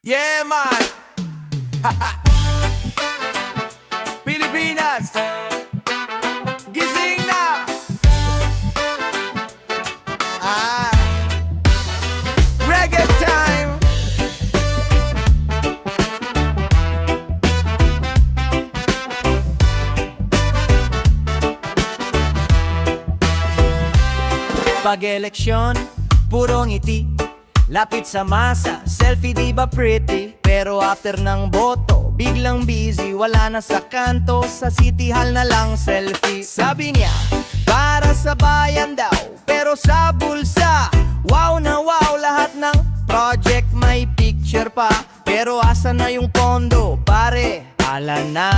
Yeah, man! Pilipinas! Gising na! Ah! Reggae time! Pag-eleksyon, puro ngiti. Lapit sa masa, selfie di ba pretty? Pero after ng boto, biglang busy. Wala na sa kanto, sa city hall na lang selfie. Sabi niya, para sa bayan daw, pero sa bulsa wow na wow, lahat ng project may picture pa. Pero asa na yung pondo, pare? Ala na.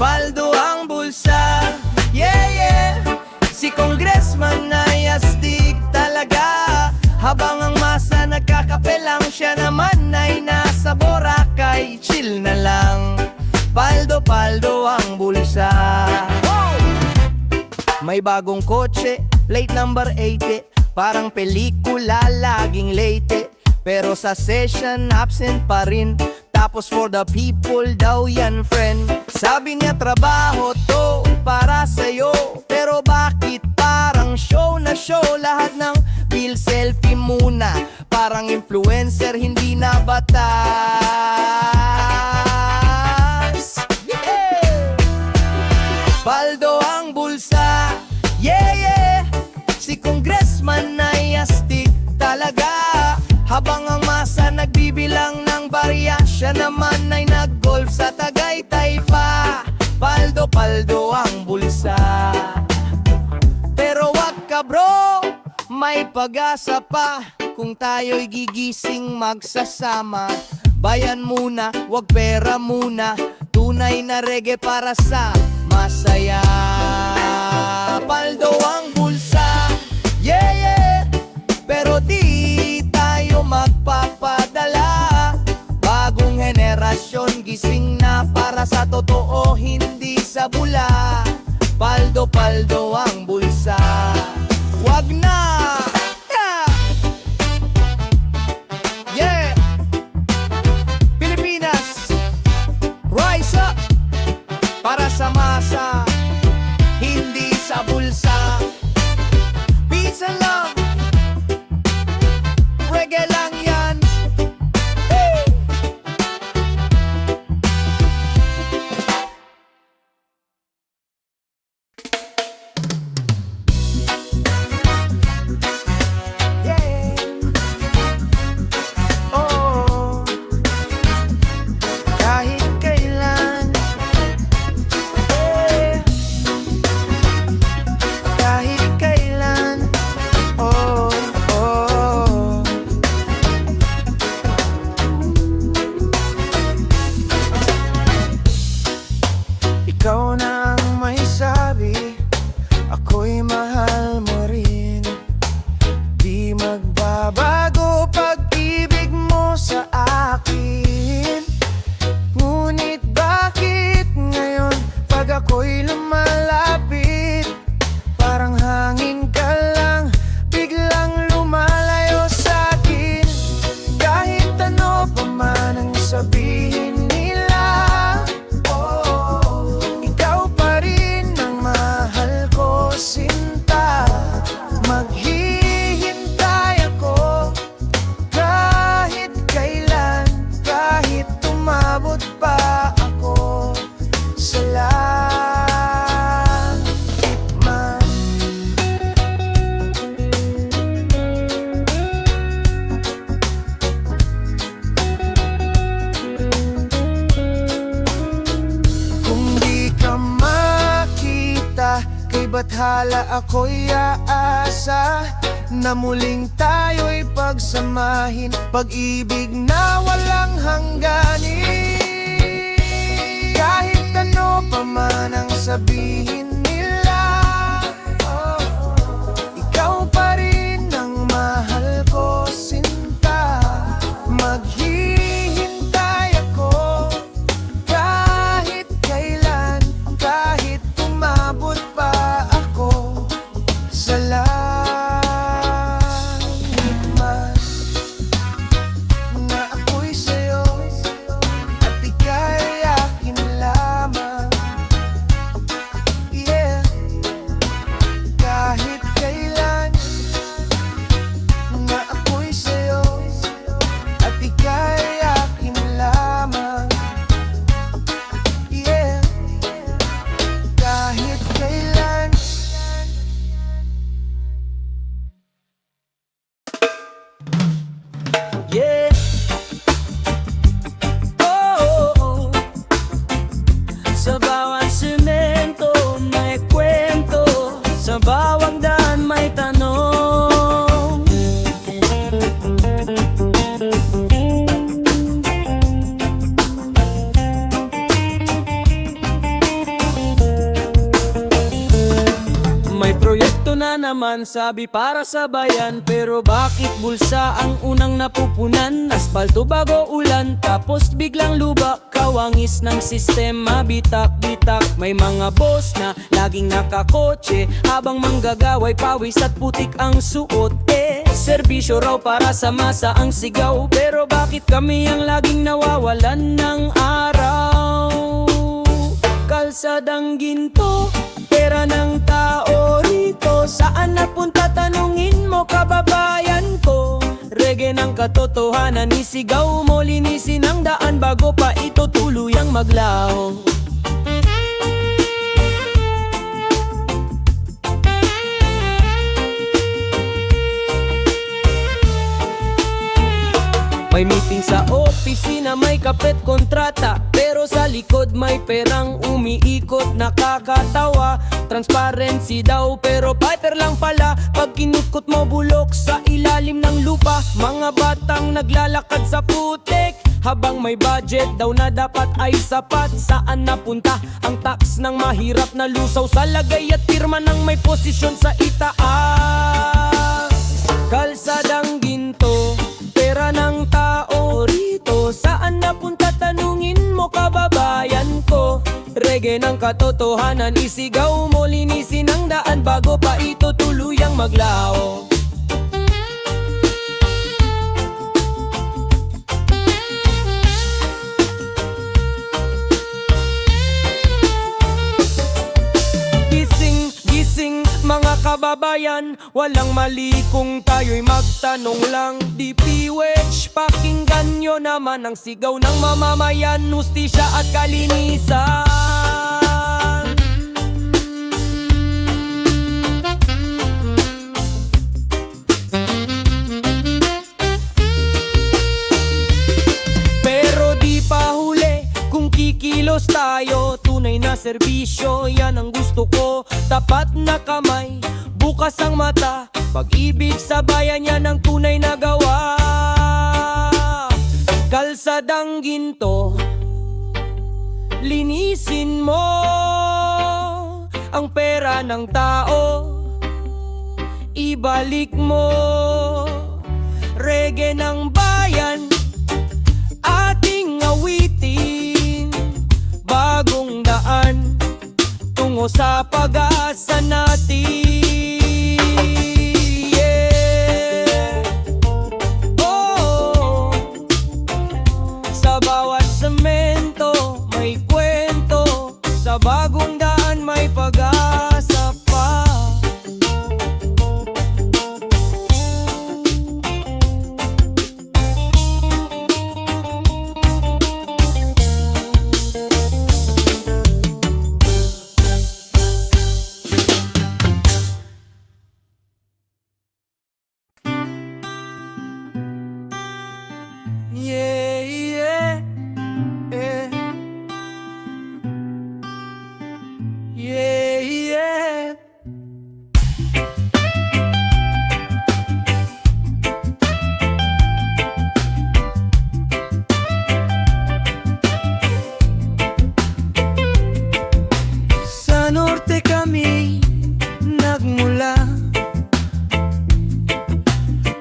Paldo ang bulsa, yeah yeah. Si Congressman ay astig talaga. Habang ang masa nagkakape lang, siya naman ay nasa Boracay, chill na lang. Paldo paldo ang bulsa. May bagong kotse, late number 80. Parang pelikula, laging late. Pero sa session, absent pa rin. Tapos for the people daw yan, friend. Sabi niya trabaho to para sa'yo. Pero bakit parang show na show? Lahat ng bill selfie muna. Parang influencer, hindi na batas. Yeah! Paldo ang bulsa, yeah yeah. Si Congressman ay astig talaga. Habang ang masa nagbibilang ng barya, siya naman ay nag-golf sa Tagaytay pa. Paldo paldo ang bulsa. Pero wag ka bro, may pag-asa pa. Kung tayo'y gigising magsasama. Bayan muna, wag pera muna. Tunay na reggae para sa masaya. Paldo ang bulsa, yeah yeah. Pero di tayo magpapadala. Bagong henerasyon gising na para sa totoo, hindi sa bula. Paldo paldo ang bulsa, wag na. Yeah, Pilipinas, rise up para sa masa, hindi sa bulsa. Peace and love, reggae lang yan. Hey! Yeah. Oh, kahit kailan. Yeah. Kahit kailan. Oh, oh. Ikaw na ang may sabi, ako'y mahal mo rin. Di magbabago pag-ibig mo sa akin. Ngunit bakit ngayon pag ako'y lumalapit, parang hangin ka lang, biglang lumalayo sa'kin. Kahit ano pa man ang sabihin nila, oh, ikaw pa rin ang mahal ko, sinta. Maghihintay ako kahit kailan, kahit tumabot pa ako sa langit man. Kung di ka makita, kay bathala ako'y aasa na muling tayo'y pagsamahin, pag-ibig na walang hangganin. Kahit ano pa man ang sabihin nila, oh, ikaw pa rin ang mahal ko, sinta. Maghihintay ako kahit kailan, kahit tumabot pa ako sa langit. katawan, sabi para sa bayan. Pero bakit bulsa ang unang napupunan? Asfalto bago ulan, tapos biglang lubak. Kawangis ng sistema, bitak-bitak. May mga boss na laging nakakotse, habang manggagaway pawis at putik ang suot. Serbisyo raw para sa masa ang sigaw, pero bakit kami ang laging nawawalan ng araw? Kalsadang ginto, pera ng tao rito. Saan napunta tanungin mo, kababayan ko? Reggae ng katotohanan, isigaw mo. Linisin ang daan bago pa ito tuluyang maglaho. May meeting sa opisina, may kapet kontrata, pero sa likod may perang umiikot, nakakatawa. Transparency daw pero paper lang pala. Pag kinutkot mo bulok sa ilalim ng lupa. Mga batang naglalakad sa putik, habang may budget daw na dapat ay sapat. Saan napunta ang tax ng mahirap na lusaw sa lagay at pirma ng may posisyon sa itaas? Kalsadang ginto, pera ng tao rito. Saan napunta tanungin mo, kababayan ko? Reggae ng katotohanan, isigaw mo. Linisin ang daan bago pa ito tuluyang maglaho. Gising mga kababayan, walang mali kung tayo'y magtanong lang. DPWH, pakinggan nyo naman ang sigaw ng mamamayan, hustisya at kalinisan. Pero di pa huli kung kikilos tayo. Tunay na serbisyo, yan ang gusto ko. Tapat na kamay, bukas ang mata. Pag-ibig sa bayan, yan ang tunay na gawa. Kalsadang ginto, linisin mo. Ang pera ng tao, ibalik mo. Reggae ng bayan, ating awitin. Bagong daan tungo sa pag-asa natin. Yeah. Oh, sa bawat semento may kwento, sa bagong daan may pag-asa pa. Yeah, yeah, yeah. Yeah, yeah. Sa norte kami nagmula,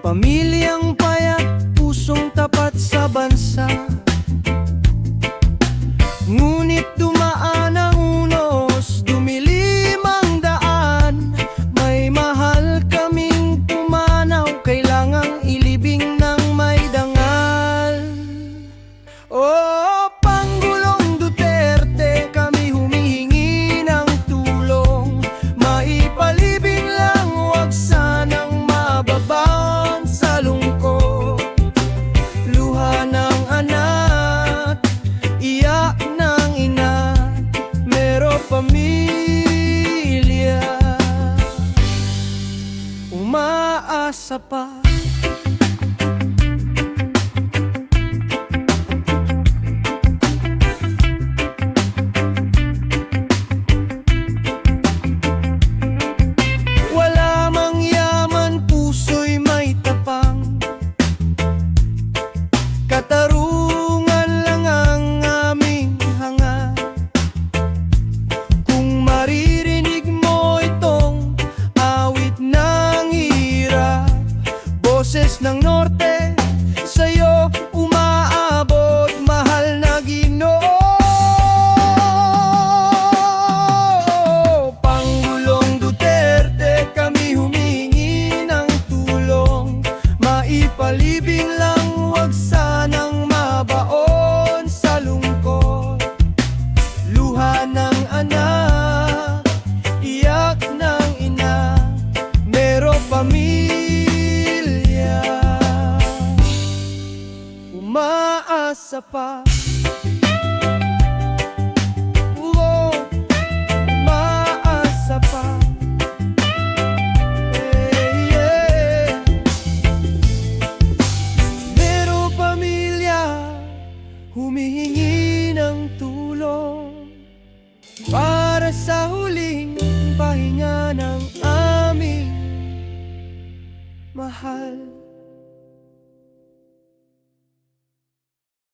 pamilyang payat, pusong tapat sa bansa. Ngunit dumaan ang unos, dumilim ang daan. May mahal kaming pumanaw, kailangang ilibing ng may dangal. Oh, Pangulong Duterte, kami humihingi ng tulong. Maipalibing lang, wag sanang mababaon sa lungkot. Luha ng anak ng norte, sa'yo umaabot, mahal na Ginoo. Pangulong Duterte, kami humingi ng tulong, maipalibing lang, huwag sanang mabaon sa lungkot. Luha ng anak, iyak ng ina, mero pamilya, umaasa pa